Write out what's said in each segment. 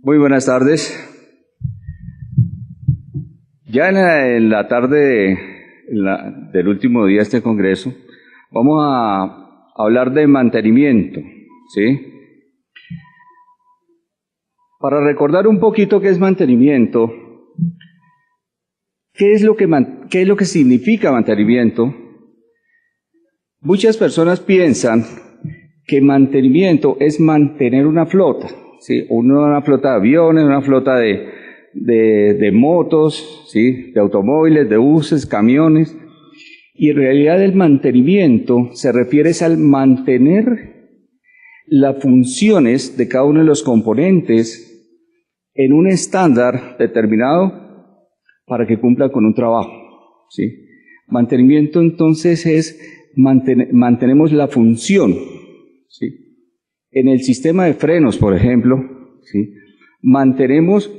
Muy buenas tardes. Ya en la tarde del último día de este congreso, vamos a hablar de mantenimiento, ¿sí? Para recordar un poquito qué es mantenimiento, qué es lo que significa mantenimiento. Muchas personas piensan que mantenimiento es mantener una flota, ¿sí? Una flota de aviones, una flota de motos, ¿sí? De automóviles, de buses, camiones. Y en realidad el mantenimiento se refiere al mantener las funciones de cada uno de los componentes en un estándar determinado para que cumpla con un trabajo, ¿sí? Mantenimiento entonces es mantenemos la función, ¿sí? En el sistema de frenos, por ejemplo, ¿sí? Mantenemos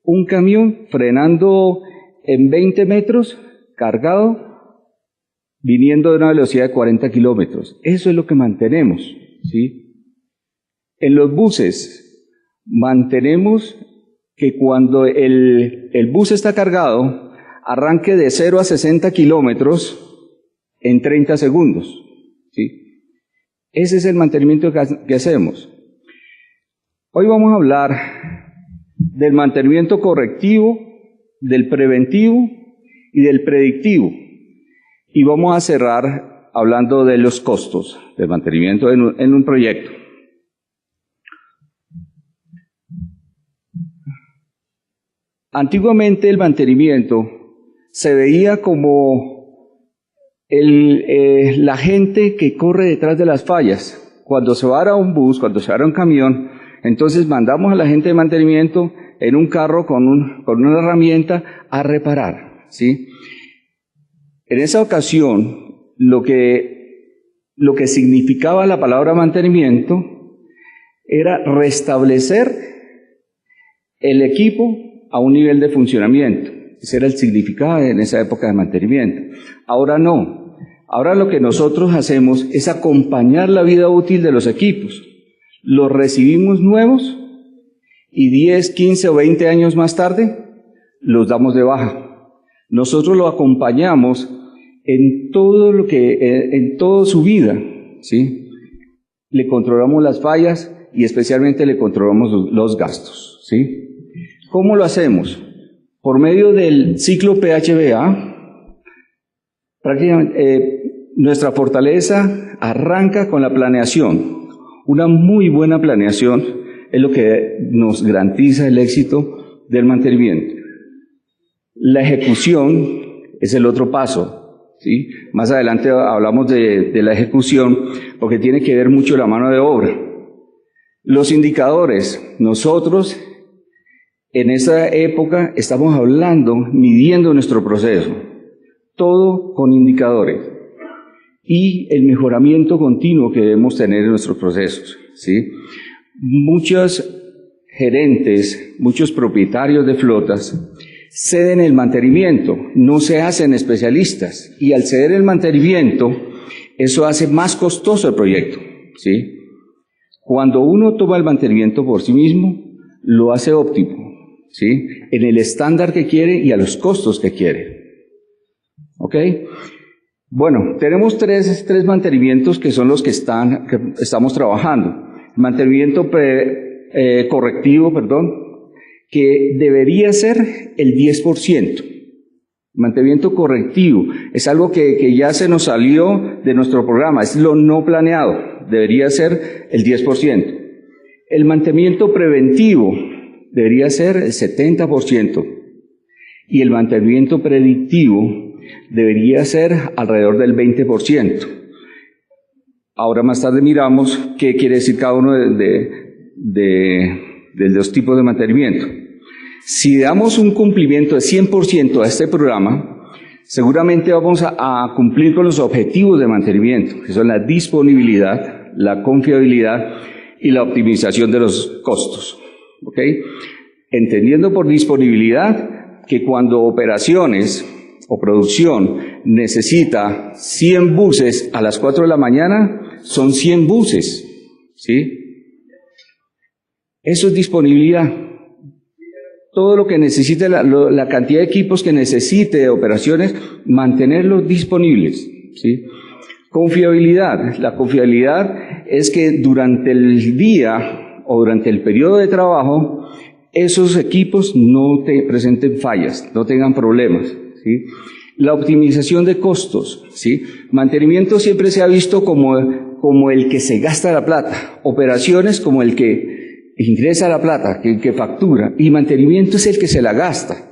un camión frenando en 20 metros, cargado, viniendo de una velocidad de 40 kilómetros. Eso es lo que mantenemos, ¿sí? En los buses, mantenemos que cuando el bus está cargado, arranque de 0 a 60 kilómetros en 30 segundos, ¿sí? Ese es el mantenimiento que hacemos. Hoy vamos a hablar del mantenimiento correctivo, del preventivo y del predictivo. Y vamos a cerrar hablando de los costos del mantenimiento en un proyecto. Antiguamente el mantenimiento se veía como la gente que corre detrás de las fallas. Cuando se vara un bus, cuando se vara un camión, entonces mandamos a la gente de mantenimiento en un carro con una herramienta a reparar, ¿sí? En esa ocasión, lo que significaba la palabra mantenimiento era restablecer el equipo a un nivel de funcionamiento. Ese era el significado en esa época de mantenimiento. Ahora no. Ahora lo que nosotros hacemos es acompañar la vida útil de los equipos. Los recibimos nuevos y 10, 15 o 20 años más tarde los damos de baja. Nosotros lo acompañamos en toda su vida, ¿sí? Le controlamos las fallas y especialmente le controlamos los gastos, ¿sí? ¿Cómo lo hacemos? Por medio del ciclo PHBA, prácticamente nuestra fortaleza arranca con la planeación. Una muy buena planeación es lo que nos garantiza el éxito del mantenimiento. La ejecución es el otro paso, ¿sí? Más adelante hablamos de la ejecución porque tiene que ver mucho la mano de obra. Los indicadores, nosotros en esa época estamos midiendo nuestro proceso, todo con indicadores y el mejoramiento continuo que debemos tener en nuestros procesos, ¿sí? Muchos gerentes, muchos propietarios de flotas ceden el mantenimiento, no se hacen especialistas y al ceder el mantenimiento, eso hace más costoso el proyecto, ¿sí? Cuando uno toma el mantenimiento por sí mismo, lo hace óptimo, ¿sí? En el estándar que quiere y a los costos que quiere. ¿Ok? Bueno, tenemos tres mantenimientos que son los que estamos trabajando. Mantenimiento correctivo, que debería ser el 10%. Mantenimiento correctivo es algo que ya se nos salió de nuestro programa, es lo no planeado, debería ser el 10%. El mantenimiento preventivo debería ser el 70% y el mantenimiento predictivo debería ser alrededor del 20%. Ahora más tarde miramos qué quiere decir cada uno de los tipos de mantenimiento. Si damos un cumplimiento de 100% a este programa, seguramente vamos a cumplir con los objetivos de mantenimiento, que son la disponibilidad, la confiabilidad y la optimización de los costos. ¿Ok? Entendiendo por disponibilidad que cuando operaciones o producción necesita 100 buses a las 4 de la mañana, son 100 buses, ¿sí? Eso es disponibilidad. todo lo que necesite, la cantidad de equipos que necesite de operaciones, mantenerlos disponibles, ¿sí? Confiabilidad. La confiabilidad es que durante el día o durante el periodo de trabajo, esos equipos no te presenten fallas, no tengan problemas, ¿sí? La optimización de costos, ¿sí? Mantenimiento siempre se ha visto como el que se gasta la plata, operaciones como el que ingresa la plata, que factura, y mantenimiento es el que se la gasta.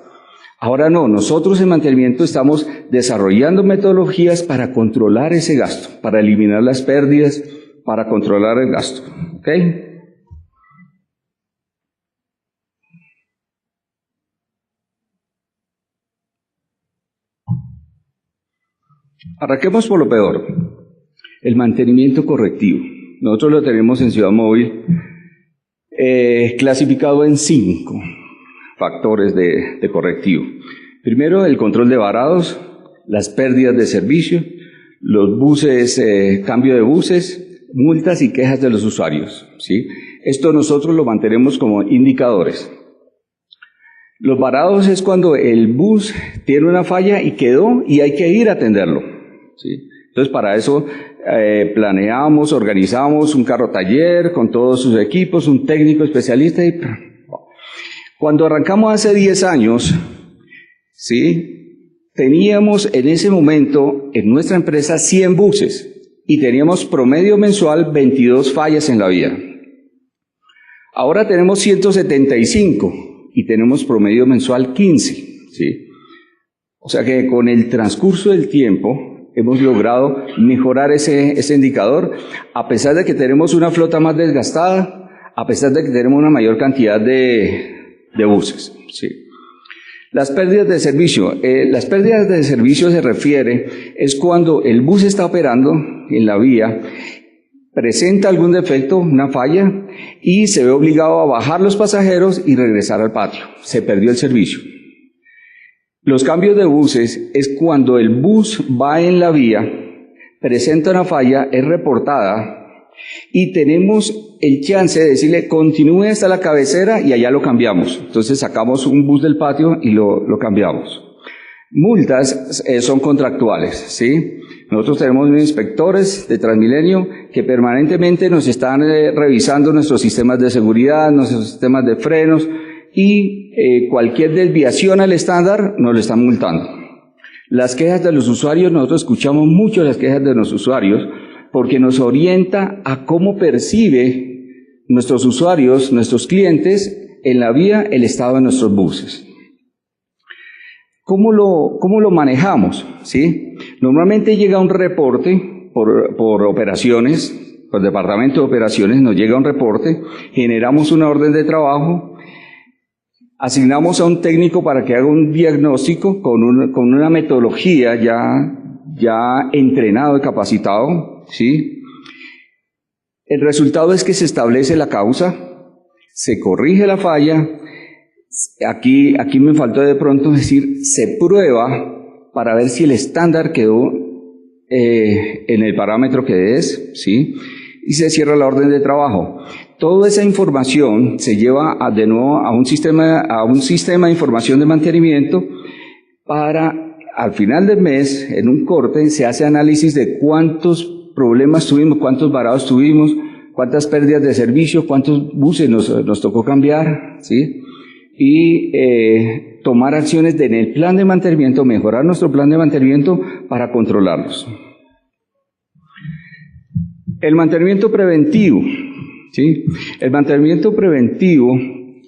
Ahora no, nosotros en mantenimiento estamos desarrollando metodologías para controlar ese gasto, para eliminar las pérdidas, para controlar el gasto. ¿Ok? Arranquemos por lo peor, el mantenimiento correctivo. Nosotros lo tenemos en Ciudad Móvil clasificado en 5 factores de correctivo. Primero, el control de varados, las pérdidas de servicio, los buses, cambio de buses, multas y quejas de los usuarios, ¿sí? Esto nosotros lo mantenemos como indicadores. Los varados es cuando el bus tiene una falla y quedó y hay que ir a atenderlo, ¿sí? Entonces, para eso planeamos, organizamos un carro taller con todos sus equipos, un técnico especialista y... Cuando arrancamos hace 10 años, ¿sí? Teníamos en ese momento en nuestra empresa 100 buses y teníamos promedio mensual 22 fallas en la vía. Ahora tenemos 175 y tenemos promedio mensual 15, ¿sí? O sea que con el transcurso del tiempo hemos logrado mejorar ese indicador, a pesar de que tenemos una flota más desgastada, a pesar de que tenemos una mayor cantidad de buses, ¿sí? Las pérdidas de servicio. Las pérdidas de servicio se refiere, es cuando el bus está operando en la vía, presenta algún defecto, una falla, y se ve obligado a bajar los pasajeros y regresar al patio. Se perdió el servicio. Los cambios de buses es cuando el bus va en la vía, presenta una falla, es reportada, y tenemos el chance de decirle continúe hasta la cabecera y allá lo cambiamos. Entonces sacamos un bus del patio y lo cambiamos. Multas son contractuales, ¿sí? Nosotros tenemos inspectores de Transmilenio que permanentemente nos están revisando nuestros sistemas de seguridad, nuestros sistemas de frenos y cualquier desviación al estándar nos lo están multando. Las quejas de los usuarios, nosotros escuchamos mucho las quejas de los usuarios porque nos orienta a cómo percibe nuestros usuarios, nuestros clientes, en la vía el estado de nuestros buses. ¿Cómo lo manejamos? ¿Sí? Normalmente llega un reporte por operaciones, por departamento de operaciones nos llega un reporte, generamos una orden de trabajo, asignamos a un técnico para que haga un diagnóstico con una metodología ya entrenado y capacitado, ¿sí? El resultado es que se establece la causa, se corrige la falla, aquí me faltó de pronto decir, se prueba para ver si el estándar quedó en el parámetro que es, ¿sí? Y se cierra la orden de trabajo. Toda esa información se lleva de nuevo a un sistema de información de mantenimiento para al final del mes, en un corte, se hace análisis de cuántos problemas tuvimos, cuántos varados tuvimos, cuántas pérdidas de servicio, cuántos buses nos tocó cambiar, ¿sí? Y tomar acciones en el plan de mantenimiento, mejorar nuestro plan de mantenimiento para controlarlos. El mantenimiento preventivo, ¿sí? El mantenimiento preventivo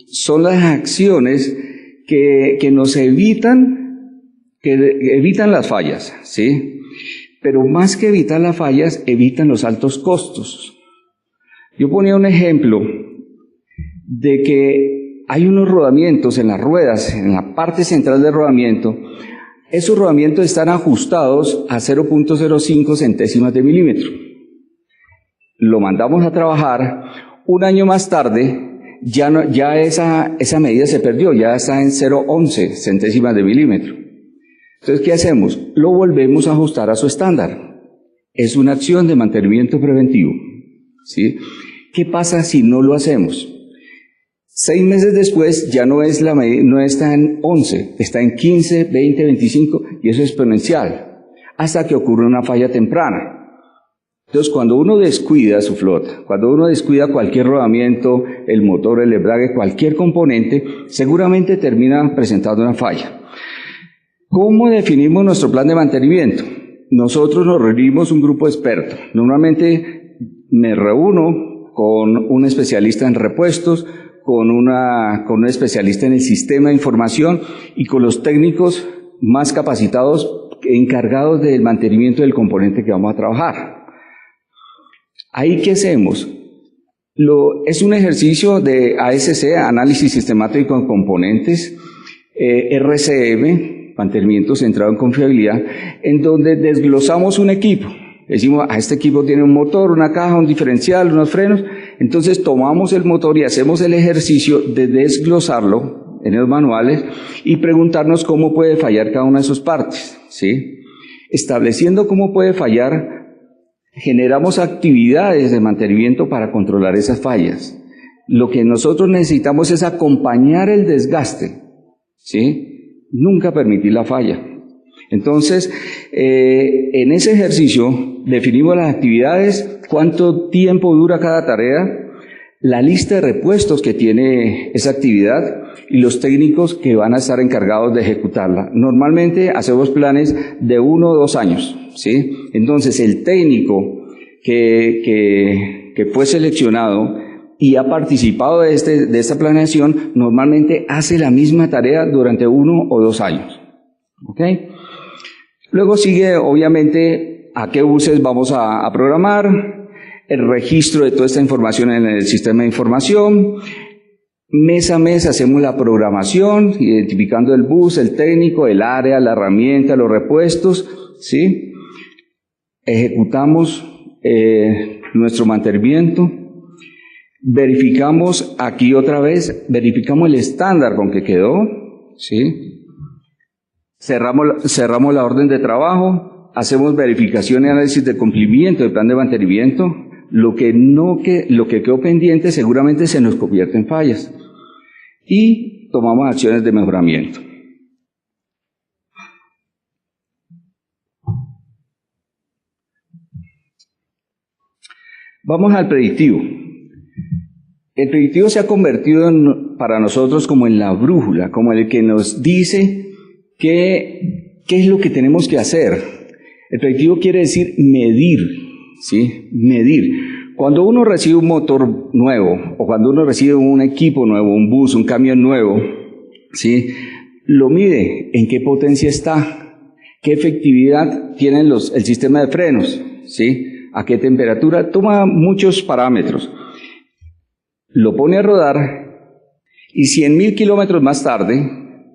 son las acciones que nos evitan las fallas, ¿sí? Pero más que evitar las fallas, evitan los altos costos. Yo ponía un ejemplo de que hay unos rodamientos en las ruedas, en la parte central del rodamiento. Esos rodamientos están ajustados a 0.05 centésimas de milímetro. Lo mandamos a trabajar, un año más tarde, ya esa medida se perdió, ya está en 0.11 centésimas de milímetro. Entonces, ¿qué hacemos? Lo volvemos a ajustar a su estándar. Es una acción de mantenimiento preventivo, ¿sí? ¿Qué pasa si no lo hacemos? 6 meses después ya no está en 11, está en 15, 20, 25 y eso es exponencial, hasta que ocurre una falla temprana. Entonces, cuando uno descuida su flota, cuando uno descuida cualquier rodamiento, el motor, el embrague, cualquier componente, seguramente termina presentando una falla. ¿Cómo definimos nuestro plan de mantenimiento? Nosotros nos reunimos un grupo de expertos. Normalmente me reúno con un especialista en repuestos, con un especialista en el sistema de información y con los técnicos más capacitados encargados del mantenimiento del componente que vamos a trabajar. ¿Ahí qué hacemos? Es un ejercicio de ASC, Análisis Sistemático de Componentes, RCM, Mantenimiento Centrado en Confiabilidad, en donde desglosamos un equipo. Decimos, este equipo tiene un motor, una caja, un diferencial, unos frenos. Entonces tomamos el motor y hacemos el ejercicio de desglosarlo en los manuales y preguntarnos cómo puede fallar cada una de sus partes, ¿sí? Estableciendo cómo puede fallar, generamos actividades de mantenimiento para controlar esas fallas. Lo que nosotros necesitamos es acompañar el desgaste, ¿sí? Nunca permitir la falla. Entonces, en ese ejercicio definimos las actividades, cuánto tiempo dura cada tarea, la lista de repuestos que tiene esa actividad y los técnicos que van a estar encargados de ejecutarla. Normalmente hacemos planes de 1 o 2 años, ¿sí? Entonces, el técnico que fue seleccionado y ha participado de esta planeación, normalmente hace la misma tarea durante 1 o 2 años. ¿Ok? Luego sigue, obviamente, a qué buses vamos a programar, el registro de toda esta información en el sistema de información. Mes a mes hacemos la programación, identificando el bus, el técnico, el área, la herramienta, los repuestos, ¿sí? Ejecutamos nuestro mantenimiento. Verificamos aquí otra vez, verificamos el estándar con que quedó, ¿sí? Cerramos la orden de trabajo, hacemos verificación y análisis de cumplimiento del plan de mantenimiento. Lo que quedó pendiente seguramente se nos convierte en fallas. Y tomamos acciones de mejoramiento. Vamos al predictivo. El predictivo se ha convertido para nosotros como en la brújula, como el que nos dice qué es lo que tenemos que hacer. El predictivo quiere decir medir, ¿sí? Medir. Cuando uno recibe un motor nuevo, o cuando uno recibe un equipo nuevo, un bus, un camión nuevo, ¿sí? Lo mide, en qué potencia está, qué efectividad tiene el sistema de frenos, ¿sí? A qué temperatura, toma muchos parámetros. Lo pone a rodar y 100.000 kilómetros más tarde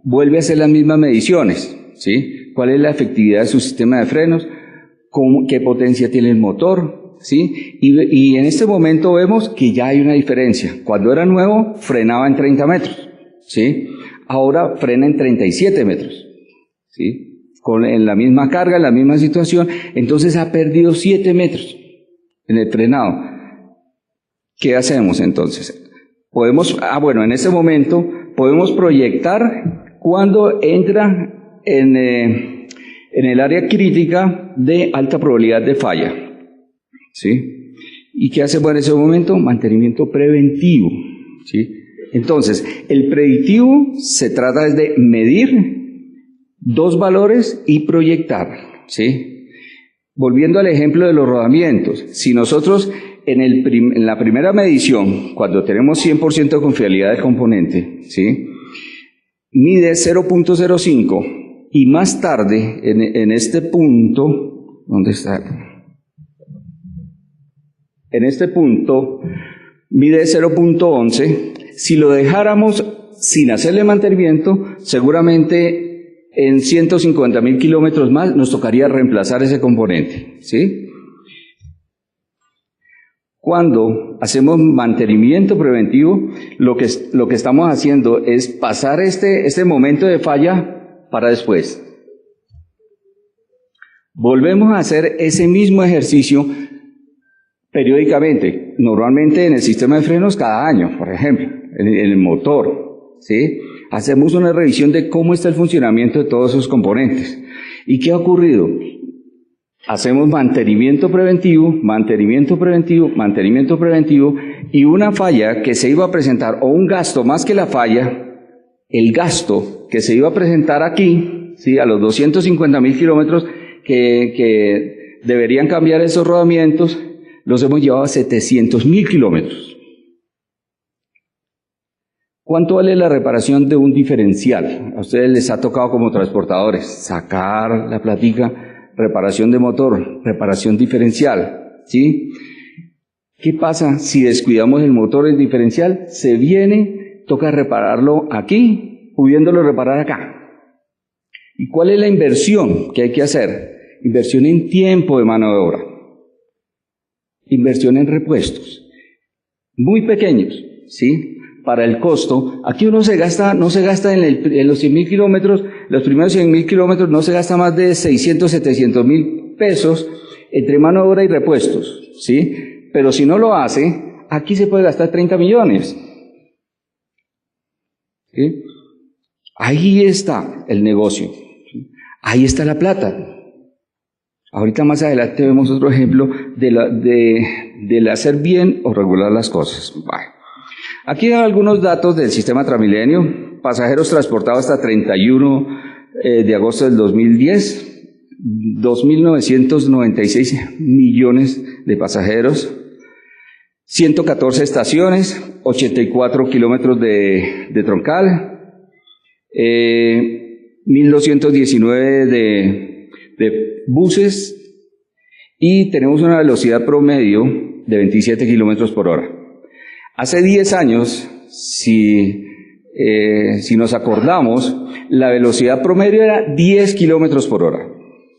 vuelve a hacer las mismas mediciones, ¿sí? ¿Cuál es la efectividad de su sistema de frenos? ¿Qué potencia tiene el motor? ¿Sí? Y en este momento vemos que ya hay una diferencia. Cuando era nuevo, frenaba en 30 metros, ¿sí? Ahora frena en 37 metros, ¿sí? En la misma carga, en la misma situación, entonces ha perdido 7 metros en el frenado. ¿Qué hacemos entonces? En ese momento podemos proyectar cuando entra en el área crítica de alta probabilidad de falla, ¿sí? ¿Y qué hacemos en ese momento? Mantenimiento preventivo, ¿sí? Entonces, el predictivo se trata de medir 2 valores y proyectar, ¿sí? Volviendo al ejemplo de los rodamientos, si nosotros en la primera medición, cuando tenemos 100% de confiabilidad del componente, ¿sí? Mide 0.05 y más tarde, en este punto, ¿dónde está? En este punto, mide 0.11. Si lo dejáramos sin hacerle mantenimiento, seguramente en 150.000 kilómetros más nos tocaría reemplazar ese componente, ¿sí? Cuando hacemos mantenimiento preventivo, lo que estamos haciendo es pasar este momento de falla para después. Volvemos a hacer ese mismo ejercicio periódicamente, normalmente en el sistema de frenos cada año, por ejemplo. en el motor, ¿sí? Hacemos una revisión de cómo está el funcionamiento de todos esos componentes. ¿Y qué ha ocurrido? Hacemos mantenimiento preventivo, y una falla que se iba a presentar, o un gasto más que la falla, el gasto que se iba a presentar aquí, ¿sí? A los 250.000 kilómetros que deberían cambiar esos rodamientos, los hemos llevado a 700.000 kilómetros. ¿Cuánto vale la reparación de un diferencial? A ustedes les ha tocado como transportadores sacar la platica, reparación de motor, reparación diferencial, ¿sí? ¿Qué pasa si descuidamos el motor, el diferencial? Se viene, toca repararlo aquí, pudiéndolo reparar acá. ¿Y cuál es la inversión que hay que hacer? Inversión en tiempo de mano de obra. Inversión en repuestos. Muy pequeños, ¿sí? Para el costo, aquí uno no se gasta en los 100.000 kilómetros, los primeros 100.000 kilómetros no se gasta más de 600, 700.000 pesos entre mano de obra y repuestos, ¿sí? Pero si no lo hace, aquí se puede gastar 30 millones. ¿Sí? Ahí está el negocio, ¿sí? Ahí está la plata. Ahorita más adelante vemos otro ejemplo del hacer bien o regular las cosas. Bueno. Aquí hay algunos datos del sistema Transmilenio. Pasajeros transportados hasta 31 de agosto del 2010, 2.996 millones de pasajeros, 114 estaciones, 84 kilómetros de troncal, 1.219 de buses, y tenemos una velocidad promedio de 27 kilómetros por hora. Hace 10 años, si nos acordamos, la velocidad promedio era 10 kilómetros por hora,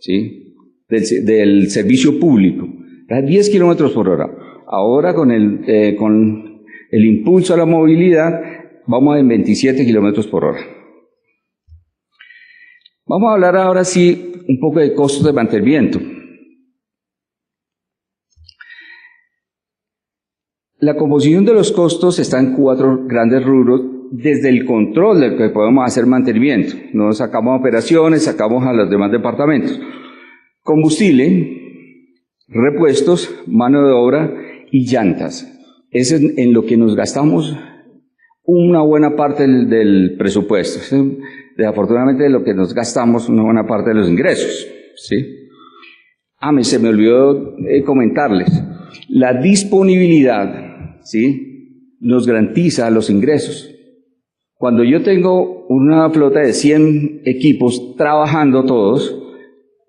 ¿sí? Del servicio público. Era 10 kilómetros por hora. Ahora, con el impulso a la movilidad, vamos en 27 kilómetros por hora. Vamos a hablar ahora sí un poco de costos de mantenimiento. La composición de los costos está en 4 grandes rubros, desde el control del que podemos hacer mantenimiento. Nos sacamos operaciones, sacamos a los demás departamentos. Combustible, repuestos, mano de obra y llantas. Es en lo que nos gastamos una buena parte del presupuesto. Desafortunadamente, de lo que nos gastamos una buena parte de los ingresos, ¿sí? Se me olvidó comentarles. La disponibilidad, ¿sí?, nos garantiza los ingresos. Cuando yo tengo una flota de 100 equipos trabajando todos,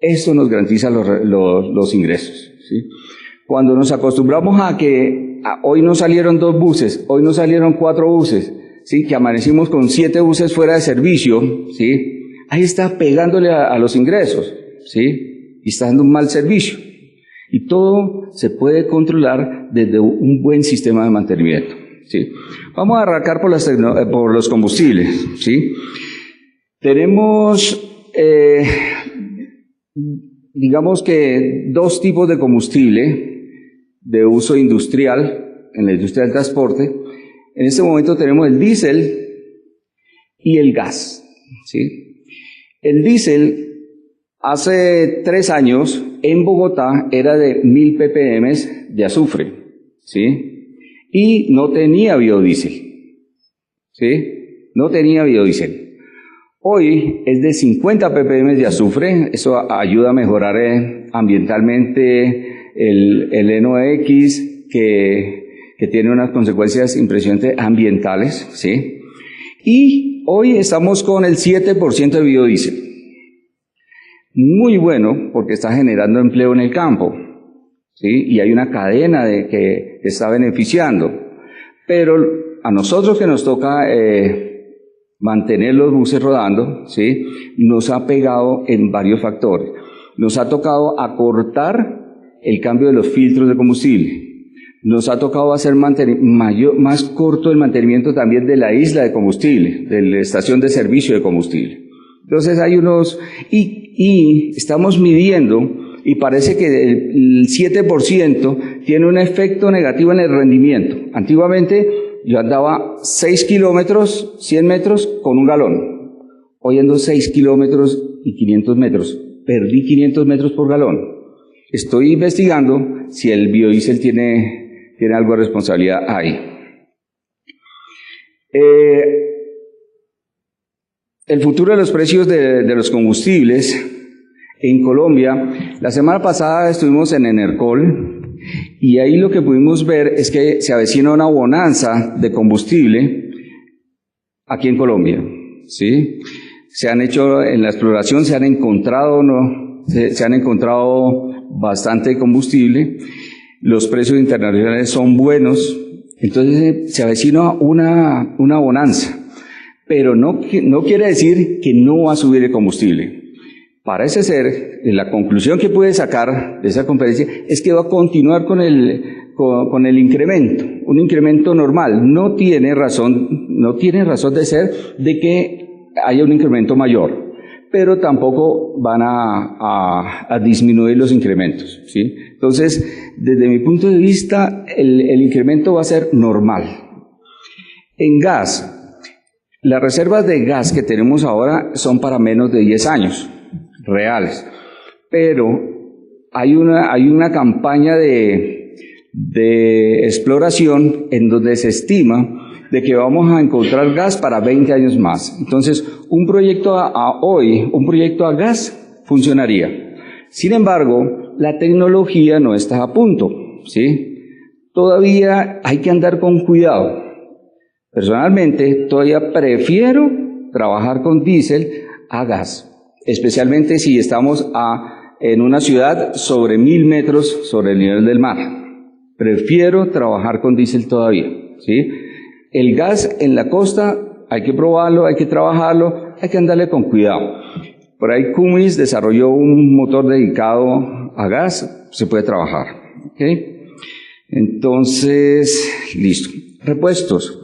eso nos garantiza los ingresos, ¿sí? Cuando nos acostumbramos a que hoy no salieron 2 buses, hoy no salieron 4 buses, ¿sí?, que amanecimos con 7 buses fuera de servicio, ¿sí?, ahí está pegándole a los ingresos, ¿sí?, y está dando un mal servicio. Y todo se puede controlar desde un buen sistema de mantenimiento, ¿sí? Vamos a arrancar por los combustibles, ¿sí? Tenemos, digamos que 2 tipos de combustible de uso industrial, en la industria del transporte. En este momento tenemos el diésel y el gas, ¿sí? El diésel, hace 3 años, en Bogotá, era de 1.000 ppm de azufre, ¿sí? Y no tenía biodiesel, ¿sí? No tenía biodiesel. Hoy es de 50 ppm de azufre. Eso ayuda a mejorar ambientalmente el NOx, que tiene unas consecuencias impresionantes ambientales, ¿sí? Y hoy estamos con el 7% de biodiesel. Muy bueno, porque está generando empleo en el campo, ¿sí? Y hay una cadena que está beneficiando. Pero a nosotros que nos toca mantener los buses rodando, ¿sí?, nos ha pegado en varios factores. Nos ha tocado acortar el cambio de los filtros de combustible. Nos ha tocado hacer más corto el mantenimiento también de la isla de combustible, de la estación de servicio de combustible. Entonces hay y estamos midiendo, y parece que el 7% tiene un efecto negativo en el rendimiento. Antiguamente yo andaba 6 kilómetros, 100 metros con un galón. Hoy ando 6 kilómetros y 500 metros. Perdí 500 metros por galón. Estoy investigando si el biodiesel tiene algo de responsabilidad ahí. El futuro de los precios de los combustibles en Colombia. La semana pasada estuvimos en Enercol y ahí lo que pudimos ver es que se avecina una bonanza de combustible aquí en Colombia, ¿sí? Se han hecho, en la exploración se han encontrado bastante combustible, los precios internacionales son buenos, entonces se avecina una bonanza, pero no quiere decir que no va a subir el combustible. Parece ser, la conclusión que puede sacar de esa conferencia es que va a continuar con el incremento, un incremento normal. No tiene razón de ser de que haya un incremento mayor, pero tampoco van a disminuir los incrementos, ¿sí? Entonces, desde mi punto de vista, el incremento va a ser normal. En gas, las reservas de gas que tenemos ahora son para menos de 10 años. Reales, pero hay una campaña de exploración en donde se estima de que vamos a encontrar gas para 20 años más. Entonces, un proyecto a gas funcionaría. Sin embargo, la tecnología no está a punto, ¿sí? Todavía hay que andar con cuidado. Personalmente, todavía prefiero trabajar con diésel a gas. Especialmente si estamos en una ciudad sobre 1000 metros sobre el nivel del mar. Prefiero trabajar con diésel todavía, ¿sí? El gas en la costa hay que probarlo, hay que trabajarlo, hay que andarle con cuidado. Por ahí Cummins desarrolló un motor dedicado a gas, se puede trabajar, ¿ok? Entonces, listo. Repuestos.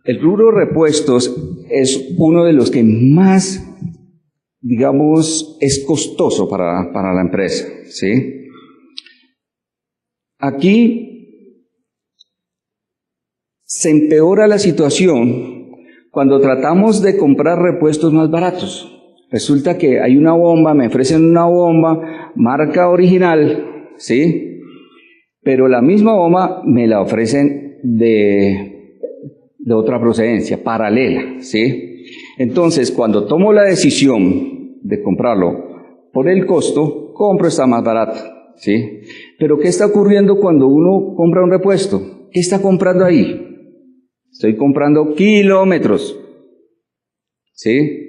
El rubro repuestos es uno de los que más, digamos, es costoso para la empresa, ¿sí? Aquí se empeora la situación cuando tratamos de comprar repuestos más baratos. Resulta que hay una bomba, me ofrecen una bomba, marca original, ¿sí? Pero la misma bomba me la ofrecen de otra procedencia, paralela, ¿sí? Entonces, cuando tomo la decisión de comprarlo por el costo, compro esta más barata, ¿sí? Pero ¿qué está ocurriendo cuando uno compra un repuesto? ¿Qué está comprando ahí? Estoy comprando kilómetros, ¿sí?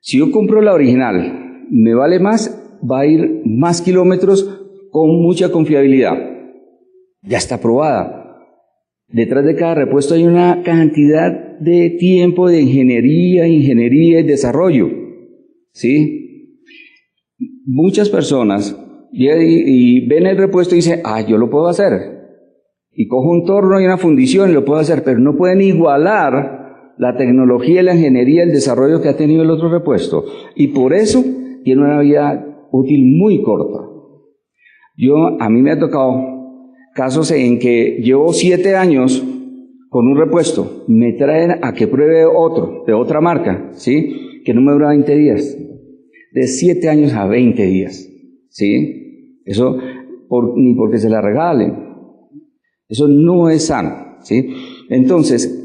Si yo compro la original, me vale más, va a ir más kilómetros con mucha confiabilidad. Ya está probada. Detrás de cada repuesto hay una cantidad de tiempo de ingeniería y desarrollo, ¿sí? Muchas personas y ven el repuesto y dicen, yo lo puedo hacer. Y cojo un torno y una fundición y lo puedo hacer, pero no pueden igualar la tecnología, la ingeniería, el desarrollo que ha tenido el otro repuesto. Y por eso tiene una vida útil muy corta. A mí me ha tocado casos en que llevo 7 años con un repuesto, me traen a que pruebe otro, de otra marca, ¿sí? Que no me dura 20 días. De 7 años a 20 días, ¿sí? Eso, ni porque se la regalen. Eso no es sano, ¿sí? Entonces,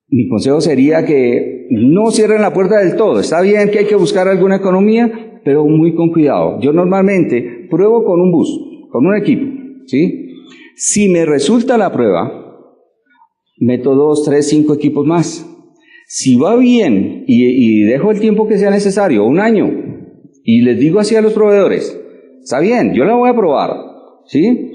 mi consejo sería que no cierren la puerta del todo. Está bien que hay que buscar alguna economía, pero muy con cuidado. Yo normalmente pruebo con un bus, con un equipo, ¿sí? Si me resulta la prueba, meto 2, 3, 5 equipos más. Si va bien y dejo el tiempo que sea necesario, 1 año, y les digo así a los proveedores, está bien, yo la voy a probar, ¿sí?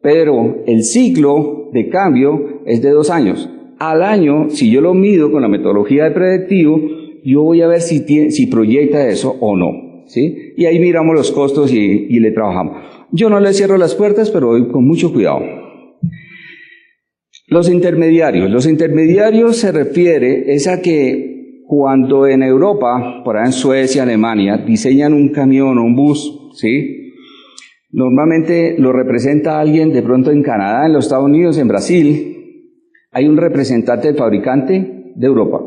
Pero el ciclo de cambio es de 2 años. Al año, si yo lo mido con la metodología de predictivo, yo voy a ver si proyecta eso o no, ¿sí? Y ahí miramos los costos y le trabajamos. Yo no le cierro las puertas, pero voy con mucho cuidado. Los intermediarios se refiere es a que cuando en Europa, por ahí en Suecia, Alemania, diseñan un camión o un bus, ¿sí? Normalmente lo representa alguien de pronto en Canadá, en los Estados Unidos, en Brasil. Hay un representante del fabricante de Europa.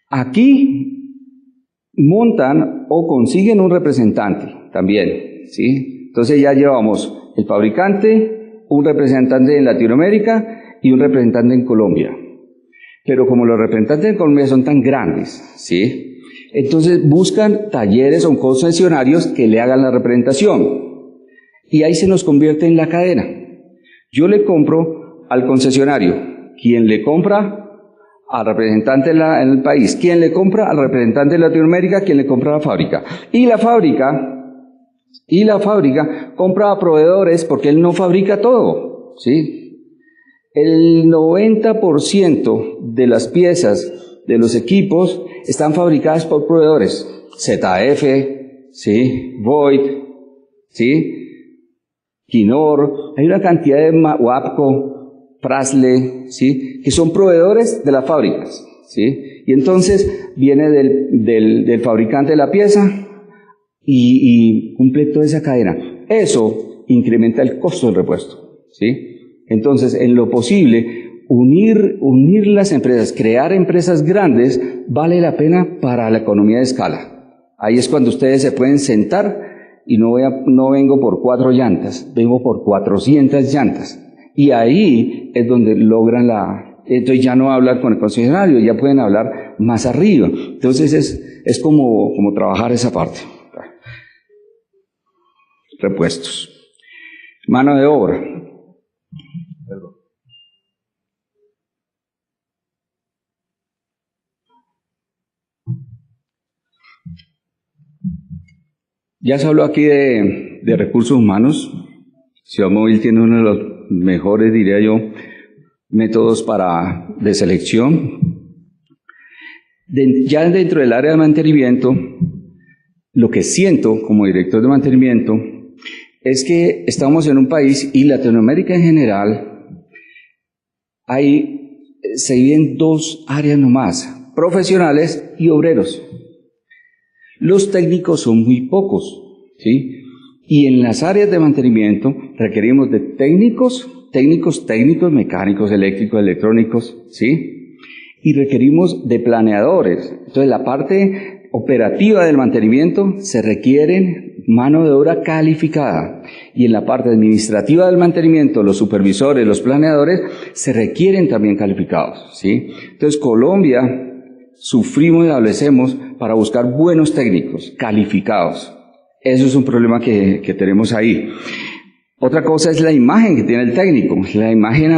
Aquí montan o consiguen un representante también, ¿sí? Entonces ya llevamos el fabricante, un representante en Latinoamérica y un representante en Colombia. Pero como los representantes en Colombia son tan grandes, ¿sí? Entonces buscan talleres o concesionarios que le hagan la representación. Y ahí se nos convierte en la cadena. Yo le compro al concesionario, quien le compra al representante en el país, quien le compra al representante de Latinoamérica, quien le compra a la fábrica. Y la fábrica compra a proveedores porque él no fabrica todo, ¿sí? El 90% de las piezas de los equipos están fabricadas por proveedores. ZF, ¿sí? Voith, ¿sí? Quinor, hay una cantidad de Wapco, Prasle, ¿sí? Que son proveedores de las fábricas, ¿sí? Y entonces viene del fabricante de la pieza y cumple toda esa cadena. Eso incrementa el costo del repuesto, ¿sí? Entonces, en lo posible, unir las empresas, crear empresas grandes, vale la pena para la economía de escala. Ahí es cuando ustedes se pueden sentar y no vengo por 4 llantas, vengo por 400 llantas. Y ahí es donde logran entonces ya no hablan con el concesionario, ya pueden hablar más arriba. Entonces es como trabajar esa parte. Repuestos. Mano de obra. Ya se habló aquí de recursos humanos. Ciudad Móvil tiene uno de los mejores, diría yo, métodos de selección. Ya dentro del área de mantenimiento, lo que siento como director de mantenimiento es que estamos en un país, y Latinoamérica en general, se viven 2 áreas nomás, profesionales y obreros. Los técnicos son muy pocos, ¿sí? Y en las áreas de mantenimiento requerimos de técnicos, mecánicos, eléctricos, electrónicos, ¿sí? Y requerimos de planeadores. Entonces, la parte operativa del mantenimiento se requieren mano de obra calificada. Y en la parte administrativa del mantenimiento, los supervisores, los planeadores, se requieren también calificados, ¿sí? Entonces, Colombia sufrimos y adolecemos para buscar buenos técnicos calificados. Eso es un problema que tenemos ahí. Otra cosa es la imagen que tiene el técnico, la imagen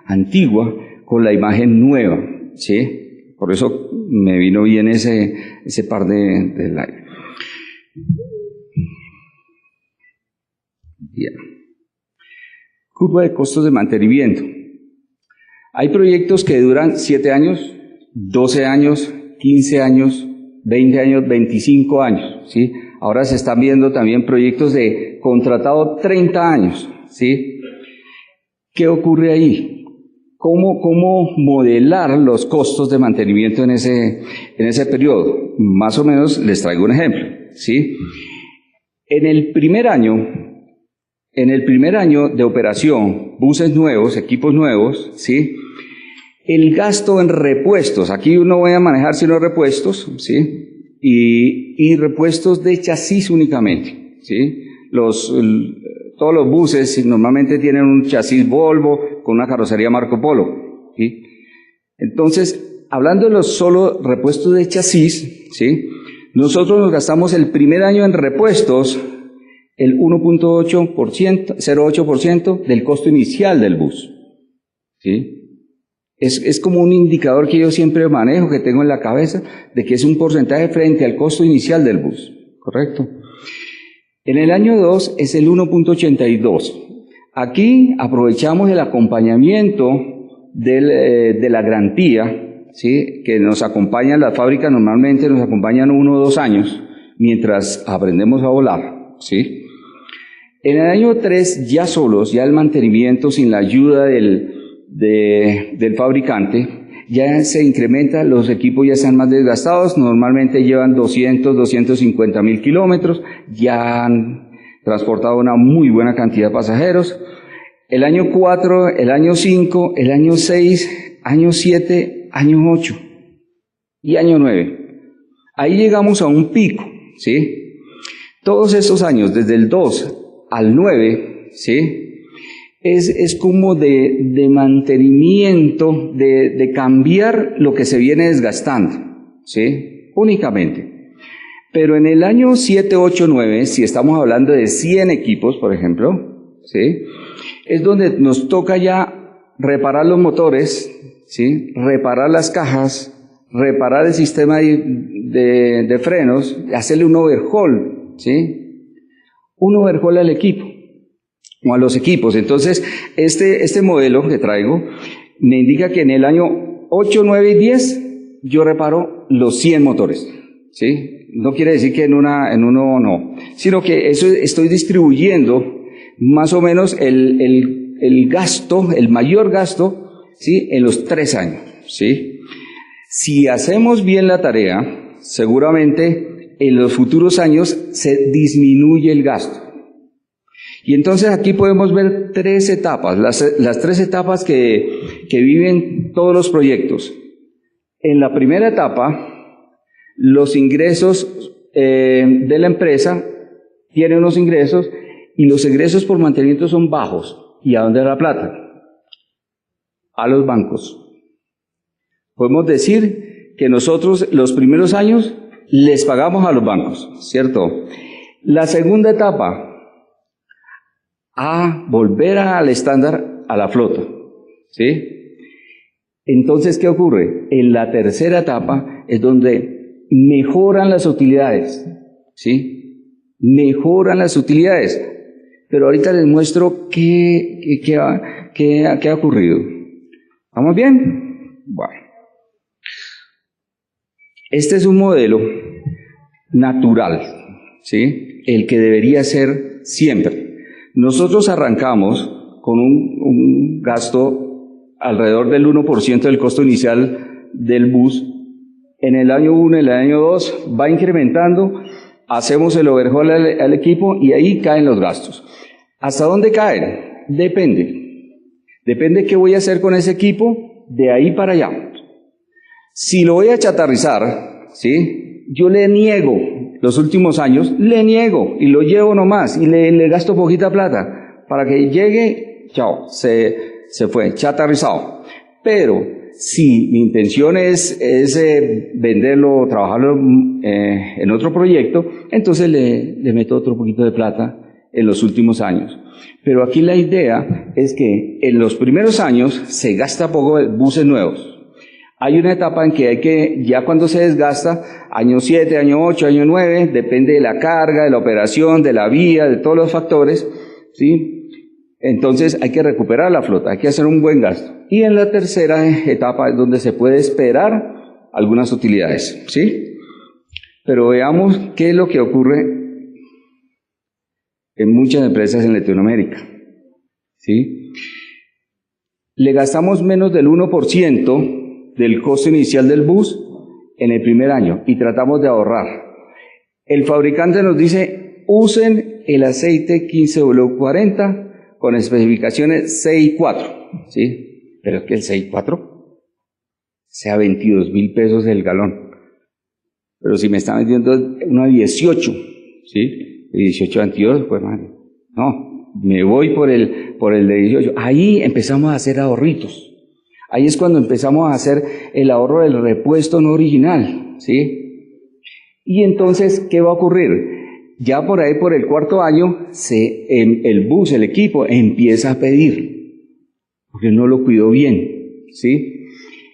antigua con la imagen nueva, ¿sí? Por eso me vino bien ese par de slide. Bien. Curva de costos de mantenimiento. Hay proyectos que duran 7 años, 12 años, 15 años, 20 años, 25 años, ¿sí? Ahora se están viendo también proyectos de contratado 30 años, ¿sí? ¿Qué ocurre ahí? ¿Cómo modelar los costos de mantenimiento en ese periodo? Más o menos les traigo un ejemplo, ¿sí? En el primer año de operación, buses nuevos, equipos nuevos, ¿sí? El gasto en repuestos, aquí no voy a manejar sino repuestos, ¿sí? Y repuestos de chasis únicamente, ¿sí? Todos los buses normalmente tienen un chasis Volvo con una carrocería Marco Polo, ¿sí? Entonces, hablando de los solo repuestos de chasis, ¿sí? Nosotros nos gastamos el primer año en repuestos el 0.8% del costo inicial del bus, ¿sí? Es como un indicador que yo siempre manejo, que tengo en la cabeza, de que es un porcentaje frente al costo inicial del bus, ¿correcto? En el año 2 es el 1.82. Aquí aprovechamos el acompañamiento de la garantía, ¿sí? Que nos acompañan las fábricas, normalmente nos acompañan 1 o 2 años, mientras aprendemos a volar, ¿sí? En el año 3 ya solos, ya el mantenimiento sin la ayuda del fabricante, ya se incrementa, los equipos ya están más desgastados, normalmente llevan 250.000 kilómetros, ya transportaba una muy buena cantidad de pasajeros. El año 4, el año 5, el año 6, año 7, año 8 y año 9. Ahí llegamos a un pico, ¿sí? Todos estos años, desde el 2 al 9, ¿sí? Es como de mantenimiento, de cambiar lo que se viene desgastando, ¿sí? Únicamente. Pero en el año 7, 8, 9, si estamos hablando de 100 equipos, por ejemplo, ¿sí? Es donde nos toca ya reparar los motores, ¿sí? Reparar las cajas, reparar el sistema de frenos, hacerle un overhaul, ¿sí? Un overhaul al equipo o a los equipos. Entonces, este modelo que traigo me indica que en el año 8, 9 y 10 yo reparo los 100 motores, ¿sí? No quiere decir que en uno no, sino que eso estoy distribuyendo más o menos el gasto, el mayor gasto, ¿sí? En los 3 años, ¿sí? Si hacemos bien la tarea, seguramente en los futuros años se disminuye el gasto. Y entonces aquí podemos ver 3 etapas, las 3 etapas que viven todos los proyectos. En la primera etapa, los ingresos de la empresa tienen unos ingresos y los ingresos por mantenimiento son bajos. ¿Y a dónde va la plata? A los bancos. Podemos decir que nosotros los primeros años les pagamos a los bancos, ¿cierto? La segunda etapa, a volver al estándar a la flota, ¿sí? Entonces, ¿qué ocurre? En la tercera etapa es donde mejoran las utilidades, ¿sí? Mejoran las utilidades. Pero ahorita les muestro qué ha ocurrido. ¿Vamos bien? Bueno. Este es un modelo natural, ¿sí? El que debería ser siempre. Nosotros arrancamos con un gasto alrededor del 1% del costo inicial del bus. En el año 1, en el año 2, va incrementando, hacemos el overhaul al equipo y ahí caen los gastos. ¿Hasta dónde caen? Depende. Depende qué voy a hacer con ese equipo de ahí para allá. Si lo voy a chatarrizar, ¿sí? Yo le niego los últimos años, le niego y lo llevo nomás y le gasto poquita plata para que llegue, chao, se fue, chatarrizado. Pero si mi intención es venderlo, trabajarlo en otro proyecto, entonces le meto otro poquito de plata en los últimos años. Pero aquí la idea es que en los primeros años se gasta poco de buses nuevos. Hay una etapa en que ya cuando se desgasta, año 7, año 8, año 9, depende de la carga, de la operación, de la vía, de todos los factores, ¿sí? Entonces hay que recuperar la flota, hay que hacer un buen gasto. Y en la tercera etapa es donde se puede esperar algunas utilidades, ¿sí? Pero veamos qué es lo que ocurre en muchas empresas en Latinoamérica, ¿sí? Le gastamos menos del 1% del costo inicial del bus en el primer año y tratamos de ahorrar. El fabricante nos dice, usen el aceite 15W40 con especificaciones 6.4, ¿sí? Pero es que el 6.4 sea 22.000 pesos el galón. Pero si me está vendiendo una 18, ¿sí? 18 22, pues madre. No, me voy por el de 18. Ahí empezamos a hacer ahorritos. Ahí es cuando empezamos a hacer el ahorro del repuesto no original, ¿sí? Y entonces, ¿qué va a ocurrir? Ya por ahí, por el cuarto año, el bus, el equipo, empieza a pedir, porque no lo cuidó bien, ¿sí?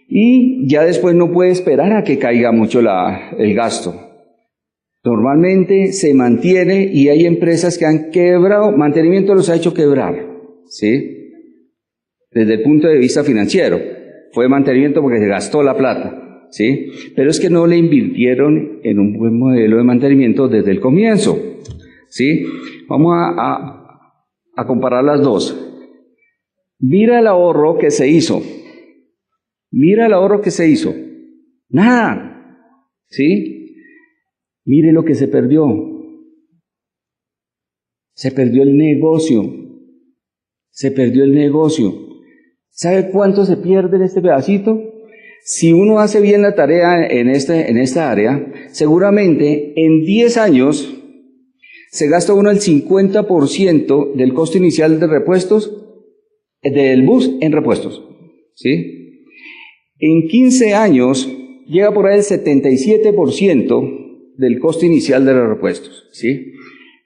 Y ya después no puede esperar a que caiga mucho el gasto. Normalmente se mantiene y hay empresas que han quebrado, mantenimiento los ha hecho quebrar, ¿sí? Desde el punto de vista financiero, fue mantenimiento porque se gastó la plata, ¿sí? Pero es que no le invirtieron en un buen modelo de mantenimiento desde el comienzo, ¿sí? Vamos a comparar las dos. Mira el ahorro que se hizo. Mira el ahorro que se hizo. Nada, ¿sí? Mire lo que se perdió. Se perdió el negocio. Se perdió el negocio. ¿Sabe cuánto se pierde en este pedacito? Si uno hace bien la tarea en esta área, seguramente en 10 años se gasta uno el 50% del costo inicial de repuestos del bus en repuestos, ¿sí? En 15 años llega por ahí el 77% del costo inicial de los repuestos, ¿sí?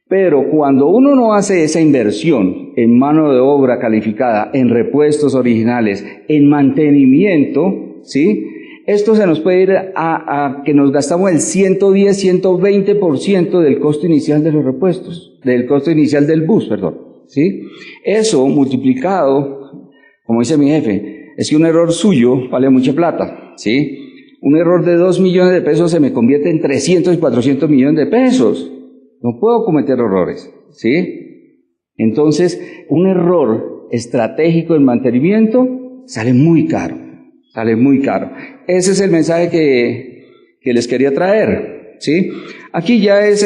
Pero cuando uno no hace esa inversión en mano de obra calificada, en repuestos originales, en mantenimiento, ¿sí? Esto se nos puede ir a que nos gastamos el 110, 120% del costo inicial de los repuestos, del costo inicial del bus, perdón, ¿sí? Eso multiplicado, como dice mi jefe, es que un error suyo vale mucha plata, ¿sí? Un error de 2 millones de pesos se me convierte en 300 y 400 millones de pesos. No puedo cometer errores, ¿sí? Entonces, un error estratégico en mantenimiento sale muy caro, sale muy caro. Ese es el mensaje que les quería traer, ¿sí? Aquí ya es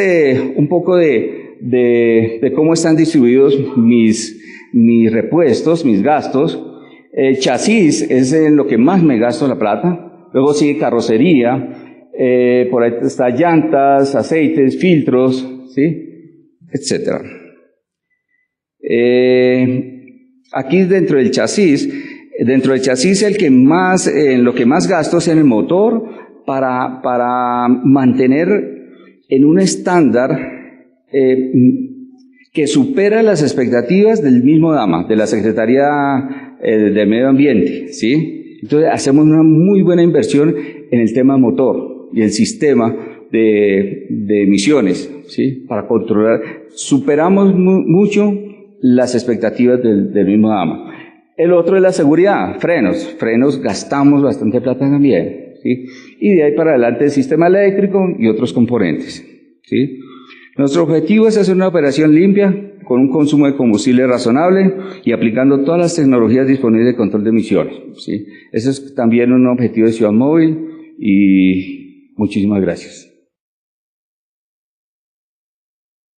un poco de cómo están distribuidos mis repuestos, mis gastos. Chasis es en lo que más me gasto la plata. Luego sigue carrocería, por ahí está llantas, aceites, filtros, ¿sí? Etcétera. Aquí dentro del chasis el que más, en lo que más gasto es en el motor para mantener en un estándar que supera las expectativas del mismo DAMA, de la Secretaría de Medio Ambiente, ¿sí? Entonces hacemos una muy buena inversión en el tema motor y el sistema de emisiones, ¿sí? Para controlar, superamos mucho las expectativas del mismo DAMA. El otro es la seguridad, frenos gastamos bastante plata también, ¿sí? Y de ahí para adelante el sistema eléctrico y otros componentes, ¿sí? Nuestro objetivo es hacer una operación limpia, con un consumo de combustible razonable y aplicando todas las tecnologías disponibles de control de emisiones, ¿sí? Ese es también un objetivo de Ciudad Móvil y muchísimas gracias.